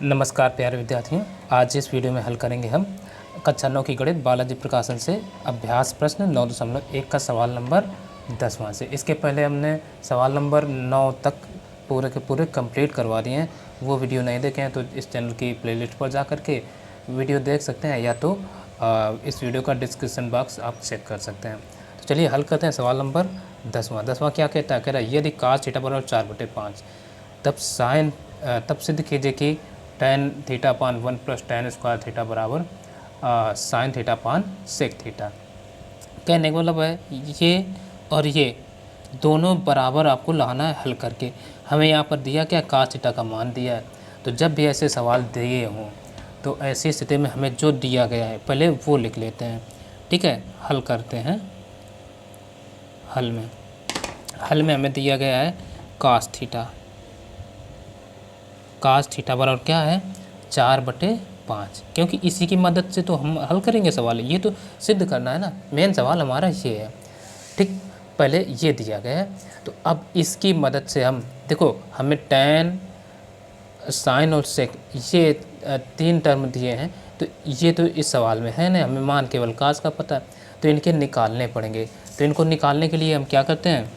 नमस्कार प्यारे विद्यार्थियों, आज इस वीडियो में हल करेंगे हम कक्षा 9 की गणित बालाजी प्रकाशन से अभ्यास प्रश्न 9.1 का सवाल नंबर 10वां से। इसके पहले हमने सवाल नंबर 9 तक पूरे के पूरे कंप्लीट करवा दिए हैं। वो वीडियो नहीं देखे हैं तो इस चैनल की प्लेलिस्ट पर जा कर के वीडियो देख सकते हैं, या तो इस वीडियो का डिस्क्रिप्शन बॉक्स आप चेक कर सकते हैं। तो चलिए हल करते हैं सवाल नंबर 10वां क्या कहता है, कह रहा है यदि cos थीटा बराबर 4/5 तब सिद्ध कीजिए कि tan theta upon 1 plus tan square theta बराबर sin theta upon sec theta. कहने का मतलब है ये और ये दोनों बराबर आपको लाना है हल करके। हमें यहाँ पर दिया क्या, cos थीटा का मान दिया है। तो जब भी ऐसे सवाल दिए हों तो ऐसी स्थिति में हमें जो दिया गया है पहले वो लिख लेते हैं, ठीक है। हल करते हैं। हल में हमें दिया गया है cos थीटा बराबर क्या है 4/5, क्योंकि इसी की मदद से तो हम हल करेंगे सवाल। ये तो सिद्ध करना है ना, मेन सवाल हमारा ये है, ठीक। पहले ये दिया गया है तो अब इसकी मदद से हम देखो, हमें tan साइन और सेक ये 3 टर्म दिए हैं। तो ये तो इस सवाल में है ना, हमें मान केवल cos का पता है तो इनके निकालने पड़ेंगे। तो इनको निकालने के लिए हम क्या करते हैं,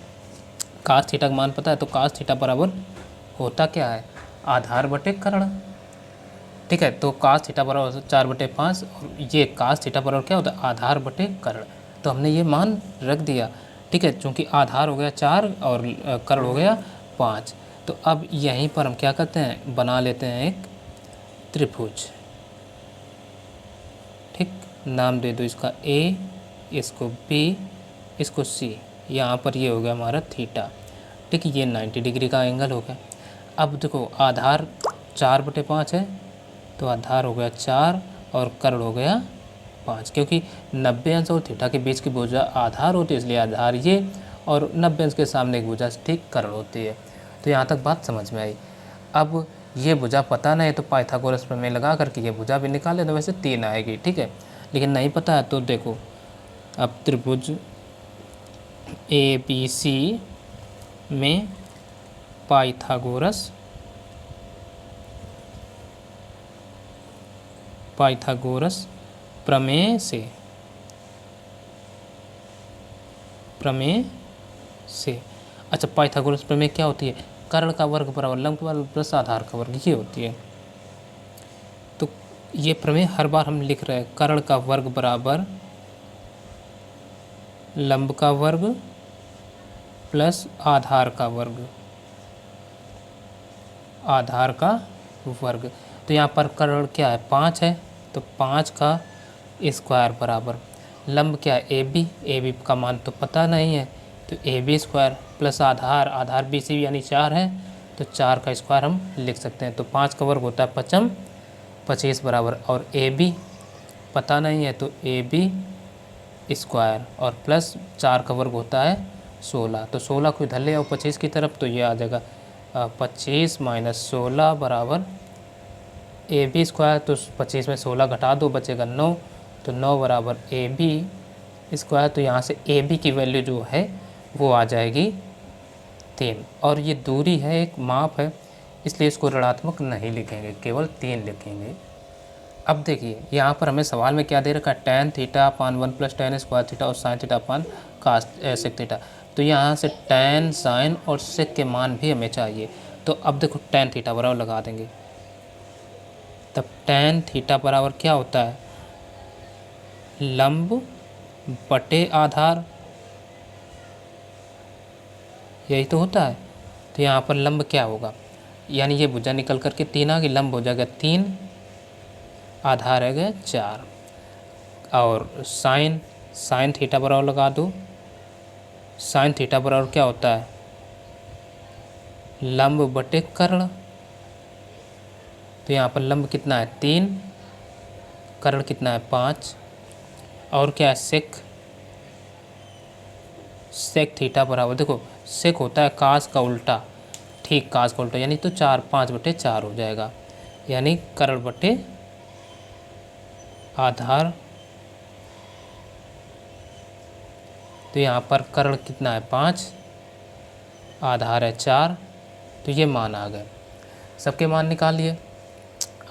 cos थीटा का मान पता है तो cos थीटा बराबर होता क्या है, आधार बटे कर्ण, ठीक है। तो cos थीटा बराबर 4/5 और ये cos थीटा बराबर क्या होता है, आधार बटे कर्ण। तो हमने ये मान रख दिया, ठीक है, चूँकि आधार हो गया 4 और कर्ण हो गया 5। तो अब यहीं पर हम क्या करते हैं, बना लेते हैं एक त्रिभुज, ठीक। नाम दे दो इसका A, इसको B, इसको C। यहाँ पर ये हो गया हमारा थीटा, ठीक। ये 90 डिग्री का एंगल हो गया। अब देखो आधार 4/5 है तो आधार हो गया 4 और कर्ण हो गया 5, क्योंकि 90 अंश और थीटा के बीच की भुजा आधार होती है, इसलिए आधार ये और 90 अंश के सामने एक भुजा ठीक कर्ण होती है। तो यहाँ तक बात समझ में आई। अब ये भुजा पता नहीं तो पाइथागोरस प्रमेय लगा करके ये भुजा भी निकाले तो वैसे 3 आएगी, ठीक है। लेकिन नहीं पता है तो देखो, अब त्रिभुज ABC में पाइथागोरस प्रमेय से अच्छा, पाइथागोरस प्रमेय क्या होती है, कर्ण का वर्ग बराबर लंब का वर्ग प्लस आधार का वर्ग, ये होती है। तो ये प्रमेय हर बार हम लिख रहे हैं, कर्ण का वर्ग बराबर लंब का वर्ग प्लस आधार का वर्ग। तो यहाँ पर कर्ण क्या है, 5 है तो 5 का स्क्वायर बराबर लंब क्या है, AB का मान तो पता नहीं है तो AB स्क्वायर प्लस आधार BC यानी 4 है तो 4 का स्क्वायर हम लिख सकते हैं। तो 5 का वर्ग होता है 25 बराबर, और AB पता नहीं है तो AB स्क्वायर और प्लस 4 का वर्ग होता है 16। तो 16 को इधर ले आओ 25 की तरफ तो ये आ जाएगा 25 - 16 बराबर AB स्क्वायर। तो 25 में 16 घटा दो बचेगा 9, तो 9 बराबर AB स्क्वायर। तो यहाँ से AB की वैल्यू जो है वो आ जाएगी 3, और ये दूरी है, एक माप है, इसलिए इसको ऋणात्मक नहीं लिखेंगे, केवल 3 लिखेंगे। अब देखिए यहाँ पर हमें सवाल में क्या दे रखा है, tan theta upon 1 plus tan square theta और sin theta upon cos sec theta. तो यहाँ से tan sin और सेक के मान भी हमें चाहिए। तो अब देखो tan थीटा बराबर लगा देंगे, तब tan थीटा बराबर क्या होता है, लंब बटे आधार, यही तो होता है। तो यहाँ पर लंब क्या होगा, यानी ये भुजा निकल करके 3 आ गई, लंब हो जाएगा 3, आधार है गया 4, और साइन थीटा बराबर लगा दो। साइन थीटा बराबर क्या होता है, लंब बटे कर्ण। तो यहाँ पर लंब कितना है 3, कर्ण कितना है 5, और क्या है सेक थीटा बराबर, देखो सेक होता है कास का उल्टा, ठीक, कास का उल्टा, यानी तो 5/4 हो जाएगा, यानी कर्ण बटे आधार। तो यहाँ पर कर्ण कितना है 5, आधार है 4, तो ये मान आ गए। सबके मान निकाल लिए।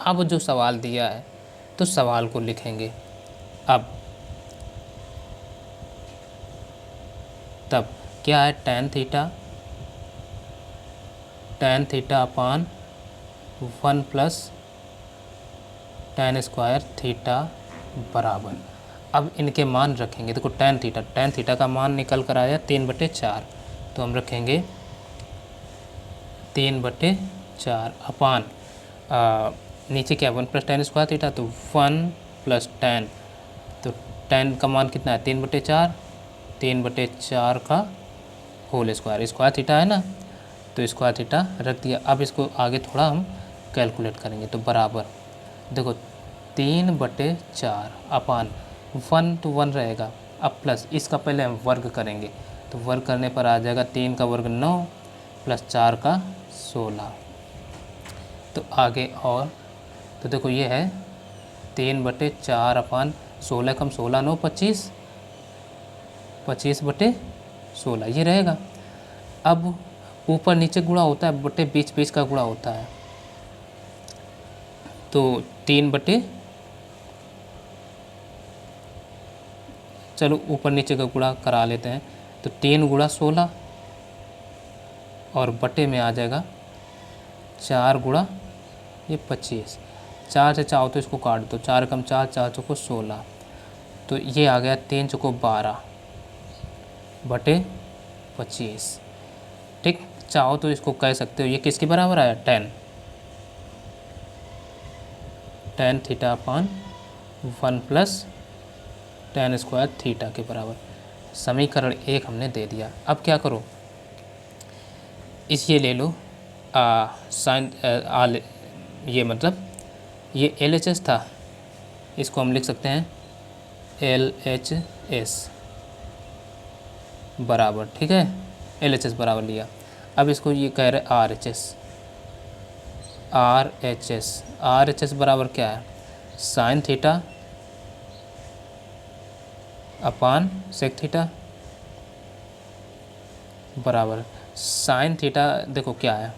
अब जो सवाल दिया है तो सवाल को लिखेंगे। अब तब क्या है, tan theta upon 1 plus tan square theta बराबर। अब इनके मान रखेंगे। देखो tan थीटा का मान निकल कर आया 3/4, तो हम रखेंगे 3/4 अपान नीचे क्या 1 प्लस tan स्क्वायर थीटा, तो 1 प्लस tan, तो tan का मान कितना है 3/4, 3/4 का होल स्क्वायर थीटा है ना, तो स्क्वायर थीटा रख दिया। अब इसको आगे थोड़ा हम कैलकुलेट करेंगे, तो बराबर देखो 3/4 अपान 1 तो 1 रहेगा, अब प्लस इसका पहले हम वर्ग करेंगे, तो वर्ग करने पर आ जाएगा 3 का वर्ग 9 प्लस 4 का 16। तो आगे और तो देखो ये है 3/4 अपान 16 कम 16 9 25, 25/16 ये रहेगा। अब ऊपर नीचे गुणा होता है, बटे बीच बीच का गुणा होता है, तो 3 चलो ऊपर नीचे का गुणा करा लेते हैं, तो 3 गुणा 16 और बटे में आ जाएगा 4 गुणा ये 25, 4 से चाहो तो इसको काट दो, 4 कम 4, 4 चौको 16, तो ये आ गया 3 चौको 12 बटे 25। ठीक, चाहो तो इसको कह सकते हो ये किसके बराबर आया, tan theta upon 1 plus tan square theta के बराबर। समीकरण 1 हमने दे दिया। अब क्या करो, इस ये ले लो साइन ये मतलब ये LHS था, इसको हम लिख सकते हैं LHS बराबर, ठीक है, LHS बराबर लिया। अब इसको ये कह रहे RHS बराबर क्या है, sine theta upon sec theta बराबर साइन थीटा। देखो क्या है,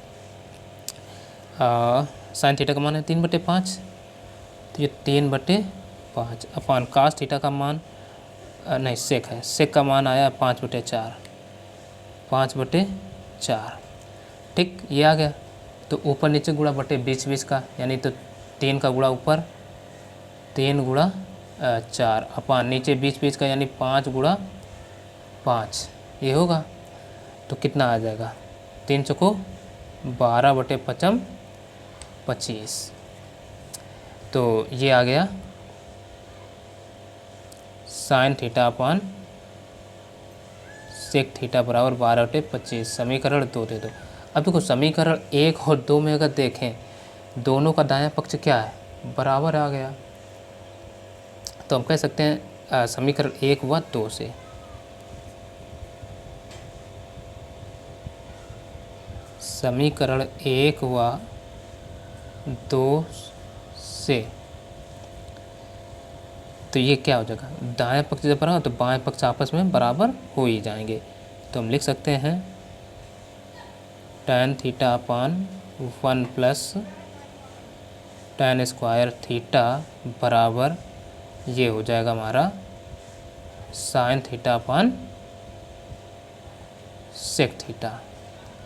साइन थीटा का मान है 3/5, तो ये 3/5 अपान कास थीटा का मान नहीं सेक है, सेक का मान आया 5/4, 5/4। ठीक, ये आ गया। तो ऊपर नीचे गुणा बटे बीच बीच का, यानी तो 3 का गुणा ऊपर, 3 गुणा 4 अपान नीचे बीच बीच का, यानी 5 गुणा 5 ये होगा। तो कितना आ जाएगा, 3 चौको 12/5 25, तो ये आ गया sine theta upon sec theta बराबर 12/25। समीकरण 2 दे दो। अब देखो समीकरण 1 और 2 में अगर देखें, दोनों का दायां पक्ष क्या है, बराबर आ गया, तो हम कह सकते हैं समीकरण 1 व 2 से समीकरण 1 व 2 से तो ये क्या हो जाएगा, दाएं पक्ष जब बराबर तो बाएं पक्ष आपस में बराबर हो ही जाएंगे। तो हम लिख सकते हैं tan theta upon 1 plus tan square theta बराबर ये हो जाएगा हमारा sine theta upon sec theta,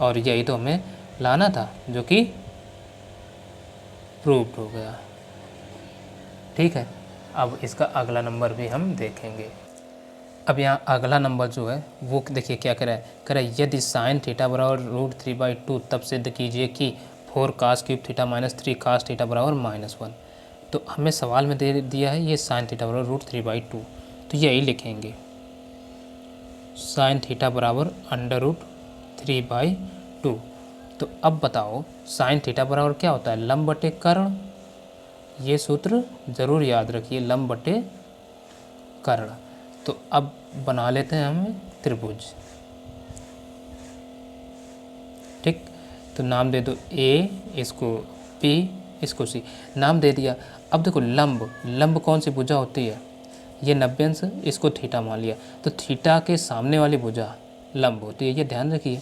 और यही तो हमें लाना था, जो कि प्रूव्ड हो गया। ठीक है, अब इसका अगला नंबर भी हम देखेंगे। अब यहाँ अगला नंबर जो है वो देखिए क्या कह रहा है यदि साइन थीटा बराबर √3/2 तब सिद्ध कीजिए कि 4 cos cube theta minus 3 cos theta बराबर -1। तो हमें सवाल में दे दिया है ये साइन थीटा बराबर √3/2, तो यही लिखेंगे साइन थीटा बराबर √3/2। तो अब बताओ साइन थीटा बराबर क्या होता है, लंब बटे कर्ण। ये सूत्र ज़रूर याद रखिए, लंब बटे कर्ण। तो अब बना लेते हैं हम त्रिभुज। ठीक, तो नाम दे दो A, इसको B, इसको C, नाम दे दिया। अब देखो लंब कौन सी भुजा होती है, ये 90 अंश, इसको थीटा मान लिया, तो थीटा के सामने वाली भुजा लंब होती है, ये ध्यान रखिए।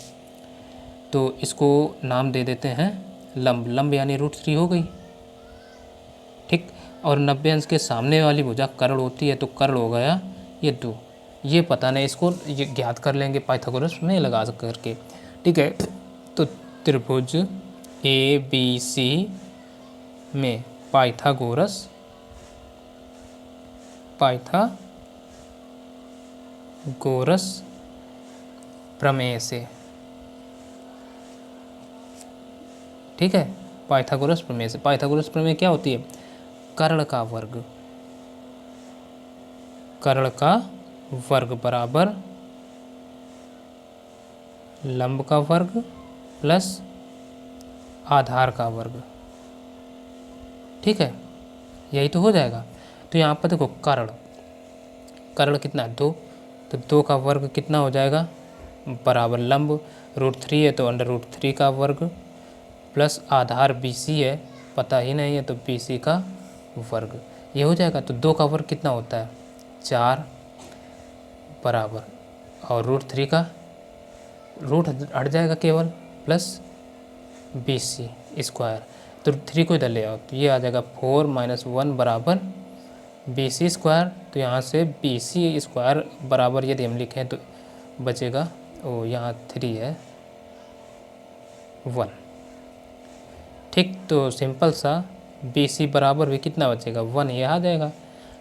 तो इसको नाम दे देते हैं लंब यानी √3 हो गई। ठीक। और 90 अंश के सामने वाली भुजा कर्ण होती है, तो कर्ण हो गया ये 2। ये पता नहीं, इसको ये ज्ञात कर लेंगे पाइथागोरस में लगा करके, ठीक है। तो त्रिभुज ABC में पाइथागोरस प्रमेय से, ठीक है, पाइथागोरस प्रमेय से। पाइथागोरस प्रमेय क्या होती है? कर्ण का वर्ग बराबर लंब का वर्ग प्लस आधार का वर्ग, ठीक है, यही तो हो जाएगा। तो यहाँ पर देखो कर्ण कितना है? 2, तो 2 का वर्ग कितना हो जाएगा? बराबर लंब √3 है तो √3 का वर्ग प्लस आधार BC है, पता ही नहीं है तो BC का वर्ग, ये हो जाएगा। तो 2 का वर्ग कितना होता है? 4 बराबर, और √3 का रूट हट जाएगा केवल, प्लस BC स्क्वायर, तो 3 को इधर ले आओ तो ये आ जाएगा 4 - 1 बराबर BC स्क्वायर। तो यहाँ से BC स्क्वायर बराबर यदि हम लिखें तो बचेगा, ओ यहाँ 3 है 1, ठीक। तो सिंपल सा BC बराबर भी कितना बचेगा? 1, ये आ जाएगा।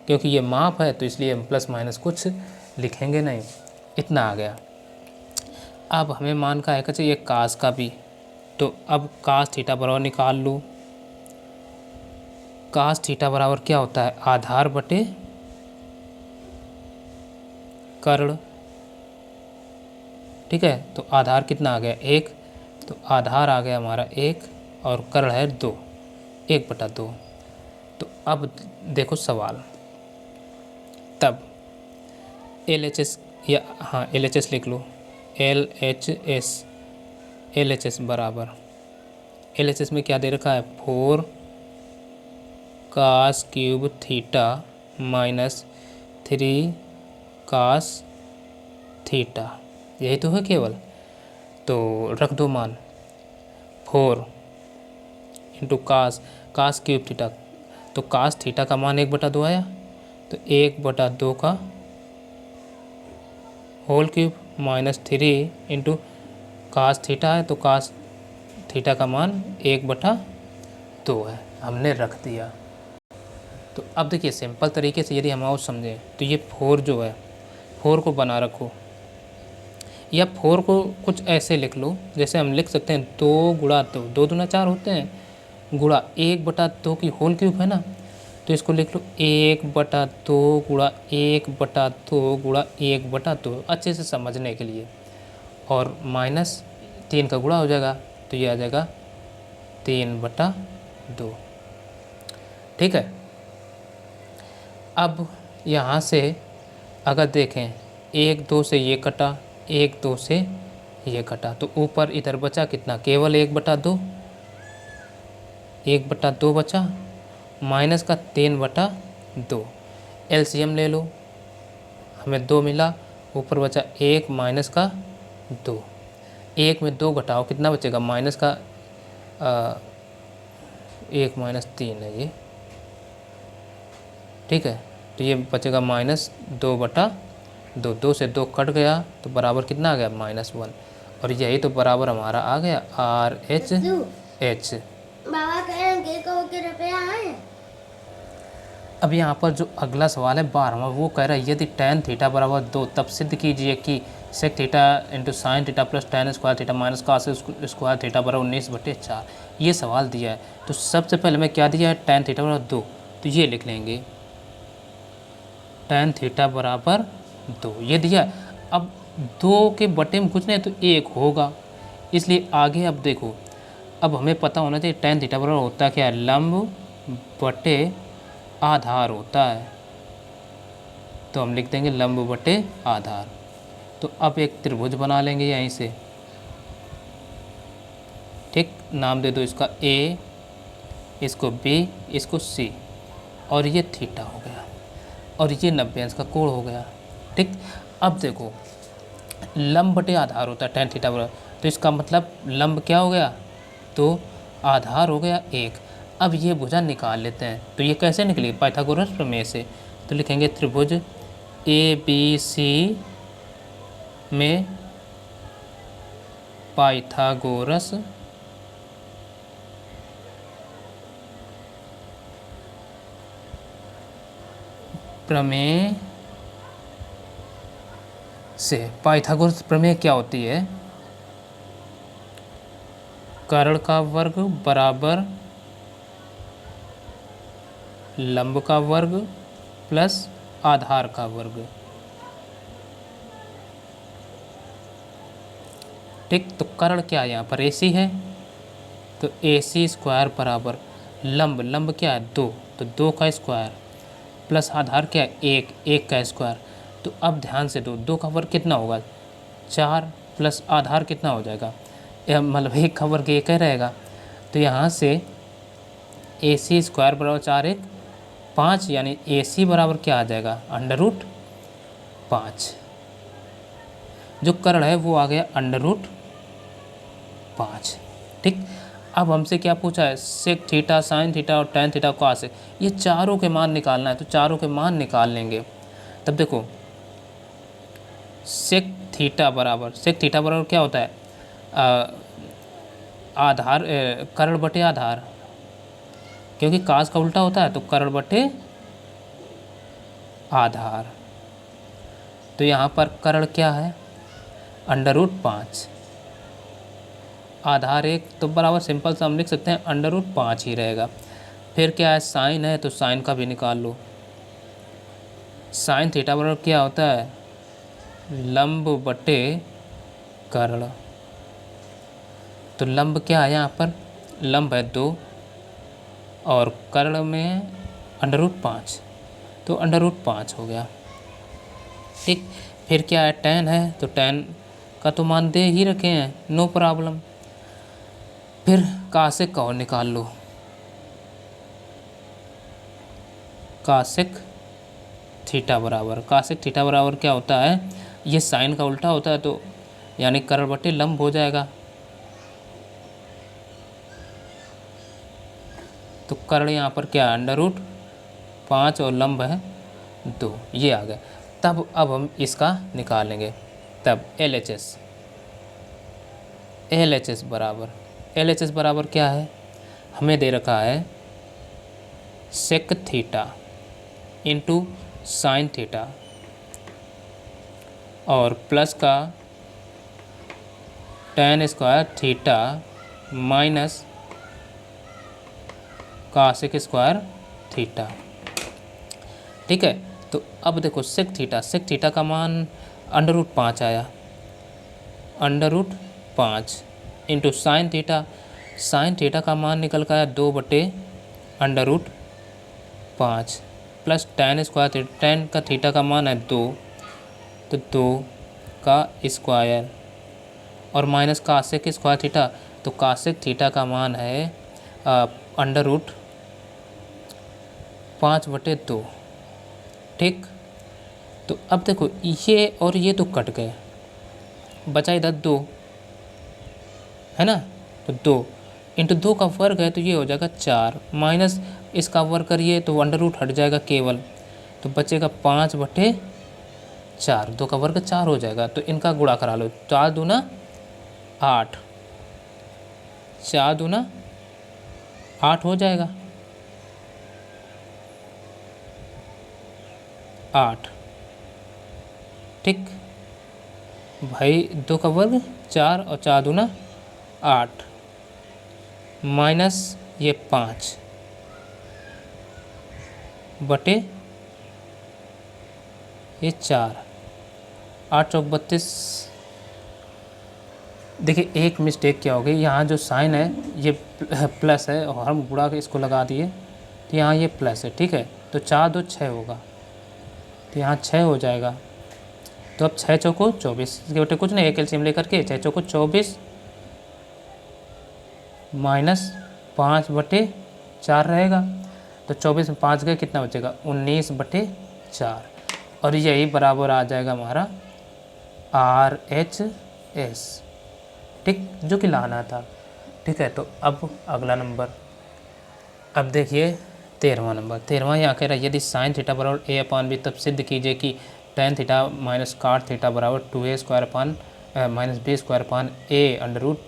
क्योंकि ये माप है तो इसलिए हम प्लस माइनस कुछ लिखेंगे नहीं, इतना आ गया। अब हमें मान का है चाहिए कास का भी, तो अब कास थीटा बराबर निकाल लूँ। कास थीटा बराबर क्या होता है? आधार बटे कर्ण, ठीक है। तो आधार कितना आ गया? 1, तो आधार आ गया हमारा 1 और कर्ण है 2, 1/2। तो अब देखो सवाल, तब LHS या हाँ LHS लिख लो, LHS बराबर, LHS में क्या दे रखा है? 4 cos cube theta minus 3 cos theta, यही तो है केवल। तो रख दो मान 4 इंटू कास क्यूब थीटा, तो कास थीटा का मान 1/2 आया, तो 1/2 का whole cube minus 3 into cos theta है, तो कास थीटा का मान 1/2 है, हमने रख दिया। तो अब देखिए सिंपल तरीके से यदि हम और समझें तो ये 4 जो है, 4 को बना रखो, या 4 को कुछ ऐसे लिख लो, जैसे हम लिख सकते हैं 2 गुणा 2, 2 दूना 4 होते हैं, गुणा 1/2 की होल क्यूब है ना, तो इसको लिख लो 1/2 गुणा 1/2 गुणा 1/2, अच्छे से समझने के लिए। और माइनस 3 का गुणा हो जाएगा, तो ये आ जाएगा 3/2, ठीक है। अब यहाँ से अगर देखें 1 2 से ये कटा, 1 2 से ये कटा, तो ऊपर इधर बचा कितना? केवल 1/2, 1/2 बचा, माइनस का 3/2, LCM ले लो, हमें 2 मिला, ऊपर बचा 1 माइनस का 2, 1 में 2 घटाओ कितना बचेगा? माइनस का 1 माइनस 3 है ये, ठीक है। तो ये बचेगा -2/2, 2 से 2 कट गया तो बराबर कितना आ गया? -1, और यही तो बराबर हमारा आ गया RHH। अब यहाँ पर जो अगला सवाल है 12वां, वो कह रहा है यदि tan थीटा बराबर 2 तब सिद्ध कीजिए कि sec theta into sine theta plus tan square theta minus cos square theta बराबर 19/4, ये सवाल दिया है। तो सबसे पहले मैं क्या दिया है? tan थीटा बराबर 2, तो ये लिख लेंगे tan थीटा बराबर 2, ये दिया। अब 2 के बटे में कुछ नहीं तो 1 होगा, इसलिए आगे अब देखो, अब हमें पता होना चाहिए tan थीटा बराबर होता क्या है? लंब बटे आधार होता है, तो हम लिख देंगे लंब बटे आधार। तो अब एक त्रिभुज बना लेंगे यहीं से, ठीक, नाम दे दो इसका A, इसको B, इसको C, और ये थीटा हो गया, और ये 90 अंश का कोण हो गया, ठीक। अब देखो लंब बटे आधार होता है tan थीटा बराबर, तो इसका मतलब लंब क्या हो गया? तो आधार हो गया 1। अब ये भुजा निकाल लेते हैं। तो ये कैसे निकली? पाइथागोरस प्रमेय से। तो लिखेंगे त्रिभुज ABC में पाइथागोरस प्रमेय से। पाइथागोरस प्रमेय क्या होती है? कर्ण का वर्ग बराबर लंब का वर्ग प्लस आधार का वर्ग। ठीक, तो कर्ण क्या है यहाँ पर? AC है, तो AC स्क्वायर बराबर लंब क्या है? 2, तो 2 का स्क्वायर प्लस आधार क्या है? 1 का स्क्वायर। तो अब ध्यान से 2 का वर्ग कितना होगा? 4 प्लस आधार कितना हो जाएगा? मतलब 1 का वर्ग 1 ही रहेगा। तो यहाँ से AC स्क्वायर बराबर 4 1 5, यानी AC बराबर क्या आ जाएगा? √5। जो कर्ण है वो आ गया √5। ठीक, अब हमसे क्या पूछा है? सेक थीटा, साइन थीटा और टैन थीटा, कॉस। ये चारों के मान निकालना है, तो चारों के मान निकाल लेंगे। तब देखो सेक थीटा बराबर क्या होता है? आधार कर्ण बटे आधार, क्योंकि कास का उल्टा होता है, तो कर्ण बटे आधार। तो यहाँ पर कर्ण क्या है? √5, आधार 1, तो बराबर सिंपल सा हम लिख सकते हैं √5 ही रहेगा। फिर क्या है? साइन है, तो साइन का भी निकाल लो। साइन थीटा बराबर क्या होता है? लंब बटे कर्ण। तो लंब क्या है यहाँ पर? लंब है 2 और कर्ण में √5, तो √5 हो गया। ठीक, फिर क्या है? टैन है, तो टैन का तो मान दे ही रखे हैं, नो प्रॉब्लम। फिर कासेक का और निकाल लो। कासेक थीटा बराबर क्या होता है? ये साइन का उल्टा होता है, तो यानी कर्ण बटे लंब हो जाएगा। तो कर्ण यहाँ पर क्या है? √5 और लंब है 2, ये आ गया। तब अब हम इसका निकालेंगे। तब LHS बराबर क्या है? हमें दे रखा है sec theta into sine theta और प्लस का tan square theta minus cosec square theta. ठीक है, तो अब देखो सेक थीटा का मान √5 आया, √5 इंटू साइन थीटा का मान निकल कर आया 2/√5 प्लस टैन स्क्वायर टैन का थीटा का मान है 2, तो 2 का स्क्वायर और माइनस कासेक स्क्वायर थीटा, तो कासेक थीटा का मान है √5/2। ठीक, तो अब देखो ये और ये तो कट गए, बचा इधर 2 है ना, तो 2 इंटू 2 का वर्ग है, तो ये हो जाएगा 4 माइनस इसका वर्ग करिए तो √ हट जाएगा केवल, तो बचेगा 5/4। 2 का वर्ग 4 हो जाएगा, तो इनका गुणा करा लो। 4 दूना 8, 4 दूना 8 हो जाएगा, 8। ठीक भाई, 2 का वर्ग 4 और 4 दूना 8 माइनस ये 5 बटे ये 4, 8 चौक 32। देखिए एक मिस्टेक क्या हो गई, यहाँ जो साइन है ये प्लस है और हम गुणा के इसको लगा दिए, तो यहाँ ये प्लस है। ठीक है, तो 4 2 6 होगा, तो यहाँ 6 हो जाएगा। तो अब 6 चौको 24, इसके बटे कुछ नहीं, एक एलसीएम लेकर के 6 चौको 24 माइनस 5/4 रहेगा, तो 24 में 5 गए, कितना बचेगा? 19/4, और यही बराबर आ जाएगा हमारा RHS। ठीक, जो कि लाना था। ठीक है, तो अब अगला नंबर अब देखिए 13वां नंबर, 13वां यहाँ कह रहा है यदि साइन थीटा बराबर ए अपान बी तब सिद्ध कीजिए कि tan theta minus cot theta बराबर 2a² upon minus b² upon A under root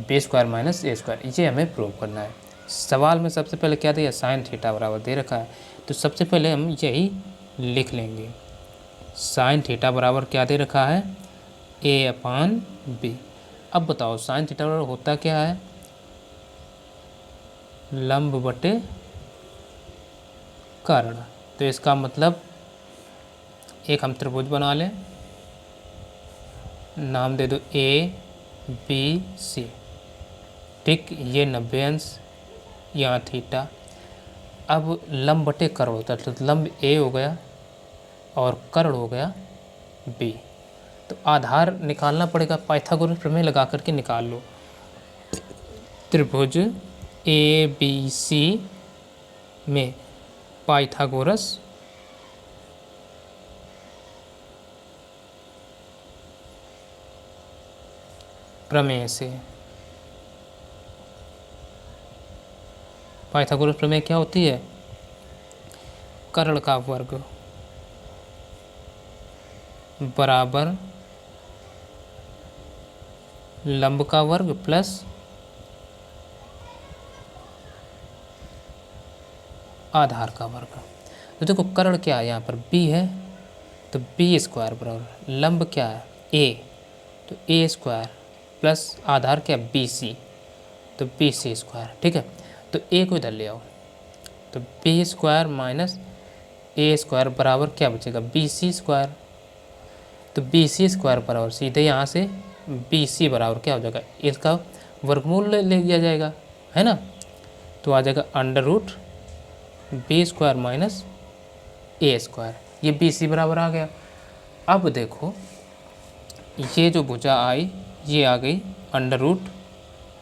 b² minus a²। ये हमें प्रूव करना है। सवाल में सबसे पहले क्या दिया, साइन थीटा बराबर दे रखा है, तो सबसे पहले हम यही लिख लेंगे। साइन थीटा बराबर क्या दे रखा है, ए अपान बी। अब बताओ साइन थीटा बराबर होता क्या है, लंब बटे कर्ण। तो इसका मतलब एक हम त्रिभुज बना लें, नाम दे दो ए बी सी, ठीक। ये 90 अंश, यहाँ थीटा। अब लंब बटे कर्ण होता है, तो लंब ए हो गया और कर्ण हो गया बी। तो आधार निकालना पड़ेगा, पाइथागोरस प्रमेय लगा करके निकाल लो। त्रिभुज ए बी सी में पाइथागोरस प्रमेय से, पाइथागोरस प्रमेय क्या होती है, कर्ण का वर्ग बराबर लंब का वर्ग प्लस आधार का वर्ग। तो देखो कर्ण क्या है, यहाँ पर b है तो b² बराबर लंब क्या है a, तो a² प्लस आधार क्या BC, तो BC², ठीक है। तो a को इधर ले आओ, तो b² माइनस a² बराबर क्या बचेगा BC²। तो BC² बराबर सीधे यहाँ से BC बराबर क्या हो जाएगा, इसका वर्गमूल ले लिया जाएगा, है ना। तो आ जाएगा under root b² minus a², ये BC बराबर आ गया। अब देखो ये जो भुजा आई ये आ गई under root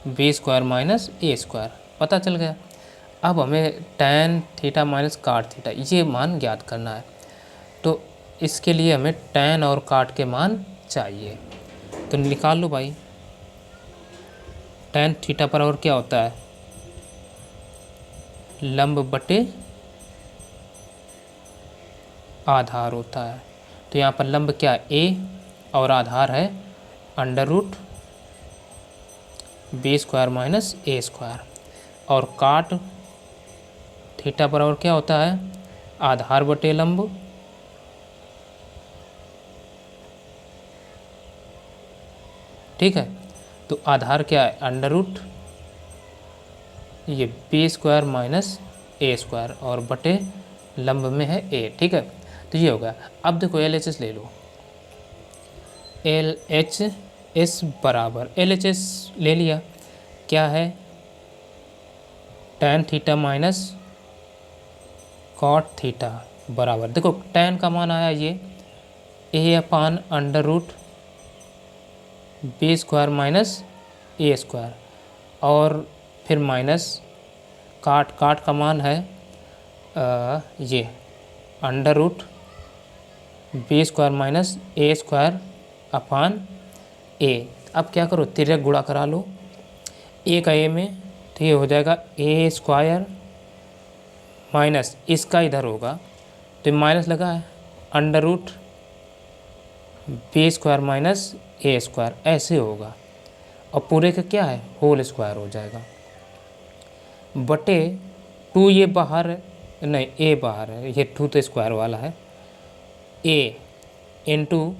b² minus a², पता चल गया। अब हमें tan theta minus cot theta ये मान ज्ञात करना है, तो इसके लिए हमें tan और काट के मान चाहिए। तो निकाल लो भाई, tan थीटा बराबर क्या होता है, लंब बटे आधार होता है। तो यहाँ पर लंब क्या है a और आधार है under root b² minus a², और काट थीटा बराबर क्या होता है, आधार बटे लंब, ठीक है। तो आधार क्या है अंडर रूट ये b² माइनस a² और बटे लंब में है a, ठीक है। तो ये हो गया। अब देखो LHS ले लो, LHS बराबर LHS ले लिया, क्या है tan theta minus cot theta बराबर, देखो tan का मान आया ये a upon under root b² minus a², और फिर माइनस काट का मान है ये under root b² minus a² upon a। अब क्या करो, तिर्यक गुणा करा लो a का a में, तो ये हो जाएगा a² माइनस इसका इधर होगा तो माइनस लगा है under root b² minus a², ऐसे होगा। और पूरे का क्या है होल स्क्वायर हो जाएगा, बटे 2 ये बाहर है, नहीं a बाहर है, ये 2 तो स्क्वायर वाला है, a into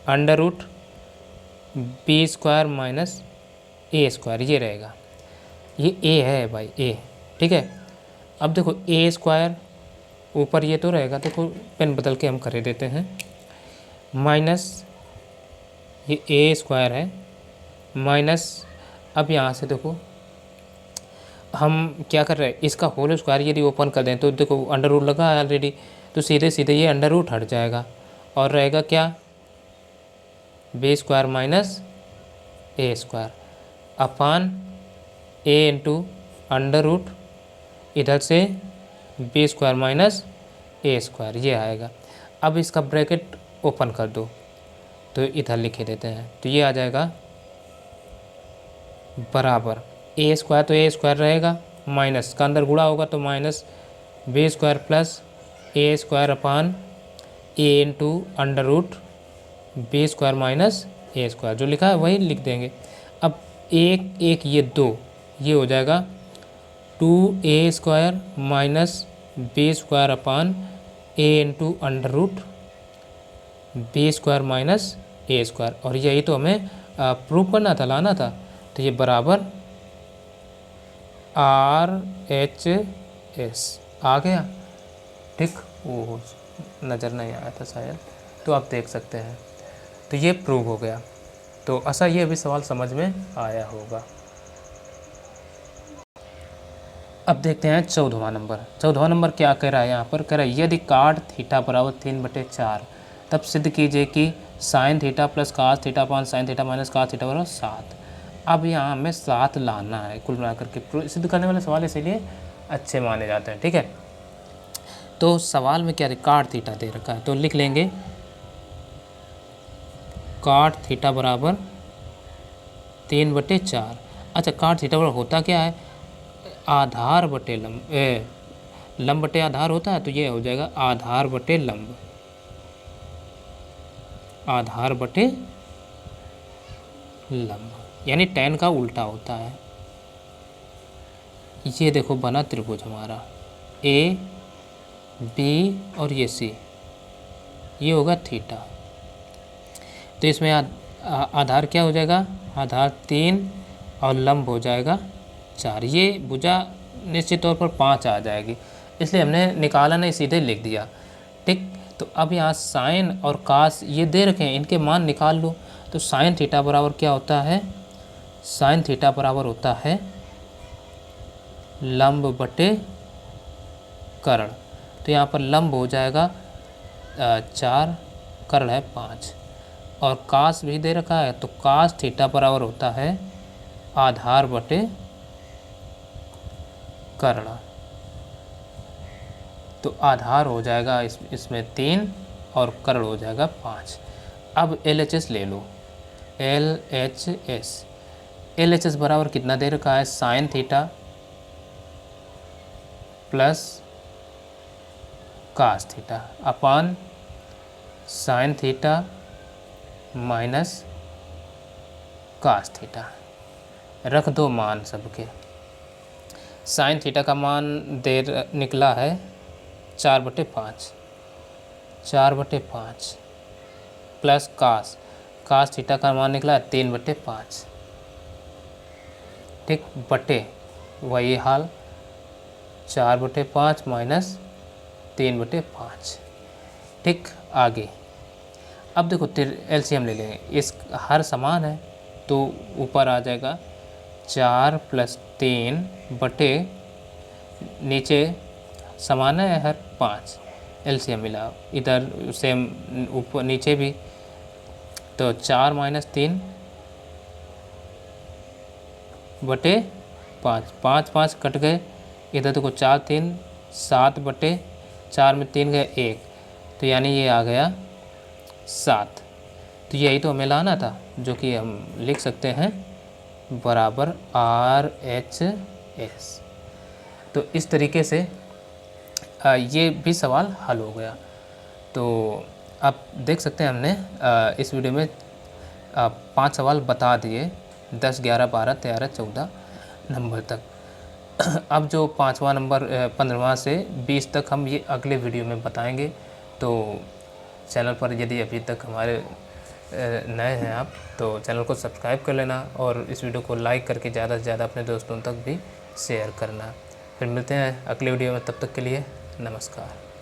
under root b² minus a², ये रहेगा, ये a है भाई a, ठीक है। अब देखो a² ऊपर ये तो रहेगा, देखो पेन बदल के हम कर देते हैं, माइनस ये a² है माइनस, अब यहाँ से देखो हम क्या कर रहे हैं, इसका होल स्क्वायर यदि ओपन कर दें तो देखो अंडर रूट लगा है ऑलरेडी, तो सीधे सीधे ये अंडर रूट हट जाएगा और रहेगा क्या b² minus a² upon a into under root इधर से b² माइनस a², ये आएगा। अब इसका ब्रैकेट ओपन कर दो तो इधर लिखे देते हैं, तो ये आ जाएगा बराबर a² तो a² रहेगा माइनस का अंदर गुणा होगा तो minus B square plus A square upon A into under root B square minus A square, जो लिखा है वही लिख देंगे। अब एक एक ये दो, ये हो जाएगा 2a square minus B square upon A into under root B square minus A square, और यही तो हमें प्रूव करना था, लाना था। तो ये बराबर RHS आ गया। ठीक, वो नज़र नहीं आया था शायद, तो आप देख सकते हैं। तो ये प्रूव हो गया। तो ऐसा ये भी सवाल समझ में आया होगा। अब देखते हैं 14वां नंबर। 14वां नंबर क्या कह रहा है यहाँ पर, कह रहा है यदि काट थीटा बराबर 3/4 तब सिद्ध कीजिए कि sine theta plus cos theta upon sine theta minus cos theta बराबर 7। अब यहाँ हमें 7 लाना है कुल मिलाकर के। सिद्ध करने वाले सवाल इसीलिए अच्छे माने जाते हैं। ठीक है, तो सवाल में क्या है, काट थीटा दे रखा है, तो लिख लेंगे काट थीटा बराबर 3/4। अच्छा, काट थीटा बराबर होता क्या है, आधार बटे लंब, लंब बटे आधार होता है, तो ये हो जाएगा आधार बटे लंब, आधार बटे लंब, यानी tan का उल्टा होता है। ये देखो बना त्रिभुज हमारा ए बी और ये सी, ये होगा थीटा। तो इसमें आधार क्या हो जाएगा, आधार 3 और लंब हो जाएगा 4। ये भुजा निश्चित तौर पर 5 आ जाएगी, इसलिए हमने निकाला नहीं, सीधे लिख दिया। ठीक, तो अब यहाँ साइन और कास ये दे रखे हैं, इनके मान निकाल लो। तो साइन थीटा बराबर क्या होता है, साइन थीटा बराबर होता है लंब बटे कर्ण। तो यहाँ पर लंब हो जाएगा 4, कर्ण है 5, और कास भी दे रखा है, तो कास थीटा बराबर होता है आधार बटे कर्ण। तो आधार हो जाएगा इसमें 3 और कर्ण हो जाएगा 5। अब LHS ले लो, LHS बराबर कितना दे रखा है, sine theta plus cos theta upon sine theta minus cos theta. रख दो मान सबके। साइन थीटा का मान निकला है 4/5, 4/5 प्लस कास थीटा का मान निकला है 3/5। ठीक, बटे वही हाल 4/5 माइनस 3/5। ठीक, आगे अब देखो LCM ले लेंगे, इस हर समान है तो ऊपर आ जाएगा 4 + 3 बटे नीचे समान है हर 5, LCM मिला, इधर सेम ऊपर नीचे भी, तो 4 - 3 बटे 5, 5 कट गए, इधर देखो 4 × 3 7/4 में 3 गए 1, तो यानी ये आ गया 7। तो यही तो हमें लाना था, जो कि हम लिख सकते हैं बराबर RHS। तो इस तरीके से ये भी सवाल हल हो गया। तो आप देख सकते हैं हमने इस वीडियो में 5 सवाल बता दिए, 10, 11, 12, 13, 14 नंबर तक। अब जो 5वां नंबर 15वां से 20 तक हम ये अगले वीडियो में बताएंगे। तो चैनल पर यदि अभी तक हमारे नए हैं आप, तो चैनल को सब्सक्राइब कर लेना और इस वीडियो को लाइक करके ज़्यादा से ज़्यादा अपने दोस्तों तक भी शेयर करना। फिर मिलते हैं अगले वीडियो में, तब तक के लिए नमस्कार।